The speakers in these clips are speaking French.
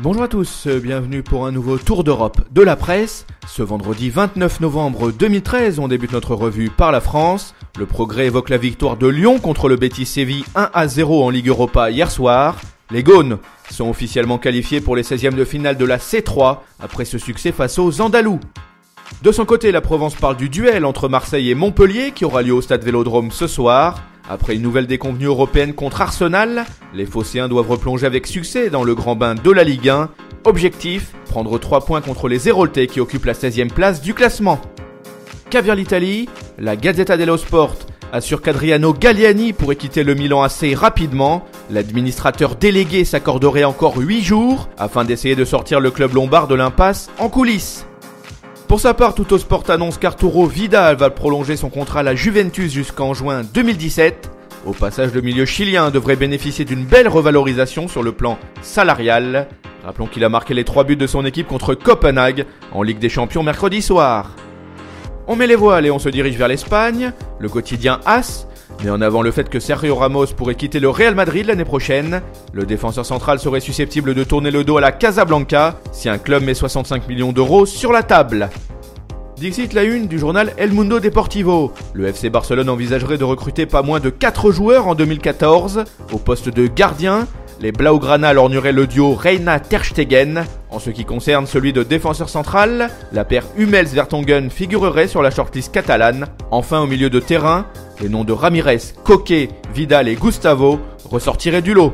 Bonjour à tous, bienvenue pour un nouveau tour d'Europe de la presse. Ce vendredi 29 novembre 2013, on débute notre revue par la France. Le Progrès évoque la victoire de Lyon contre le Betis Séville 1-0 en Ligue Europa hier soir. Les Gaunes sont officiellement qualifiés pour les 16e de finale de la C3 après ce succès face aux Andalous. De son côté, la Provence parle du duel entre Marseille et Montpellier qui aura lieu au Stade Vélodrome ce soir. Après une nouvelle déconvenue européenne contre Arsenal, les Phocéens doivent replonger avec succès dans le grand bain de la Ligue 1. Objectif, prendre 3 points contre les Héroltais qui occupent la 16e place du classement. Caviar l'Italie, la Gazzetta dello Sport assure qu'Adriano Galliani pourrait quitter le Milan assez rapidement. L'administrateur délégué s'accorderait encore 8 jours afin d'essayer de sortir le club lombard de l'impasse en coulisses. Pour sa part, Tuttosport annonce qu'Arturo Vidal va prolonger son contrat à la Juventus jusqu'en juin 2017. Au passage, le milieu chilien devrait bénéficier d'une belle revalorisation sur le plan salarial. Rappelons qu'il a marqué les 3 buts de son équipe contre Copenhague en Ligue des Champions mercredi soir. On met les voiles et on se dirige vers l'Espagne. Le quotidien AS met en avant le fait que Sergio Ramos pourrait quitter le Real Madrid l'année prochaine. Le défenseur central serait susceptible de tourner le dos à la Casablanca si un club met 65 millions d'euros sur la table. Dixit la une du journal El Mundo Deportivo. Le FC Barcelone envisagerait de recruter pas moins de 4 joueurs en 2014. Au poste de gardien, les Blaugrana lorgneraient le duo Reina-Ter Stegen. En ce qui concerne celui de défenseur central, la paire Hummels-Vertonghen figurerait sur la shortlist catalane. Enfin, au milieu de terrain, les noms de Ramirez, Coquet, Vidal et Gustavo ressortiraient du lot.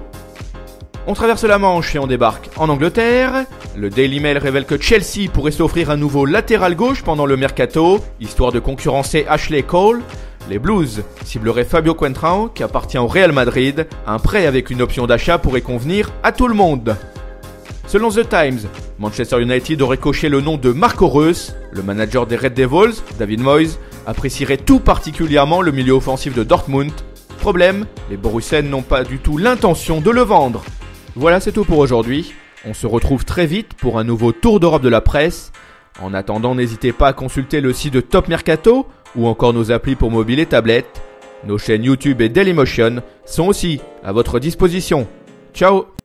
On traverse la Manche et on débarque en Angleterre. Le Daily Mail révèle que Chelsea pourrait s'offrir un nouveau latéral gauche pendant le mercato, histoire de concurrencer Ashley Cole. Les Blues cibleraient Fabio Coentrão, qui appartient au Real Madrid. Un prêt avec une option d'achat pourrait convenir à tout le monde. Selon The Times, Manchester United aurait coché le nom de Marco Reus. Le manager des Red Devils, David Moyes, apprécierait tout particulièrement le milieu offensif de Dortmund. Problème, les Borussiens n'ont pas du tout l'intention de le vendre. Voilà, c'est tout pour aujourd'hui. On se retrouve très vite pour un nouveau tour d'Europe de la presse. En attendant, n'hésitez pas à consulter le site de Top Mercato ou encore nos applis pour mobile et tablette. Nos chaînes YouTube et Dailymotion sont aussi à votre disposition. Ciao!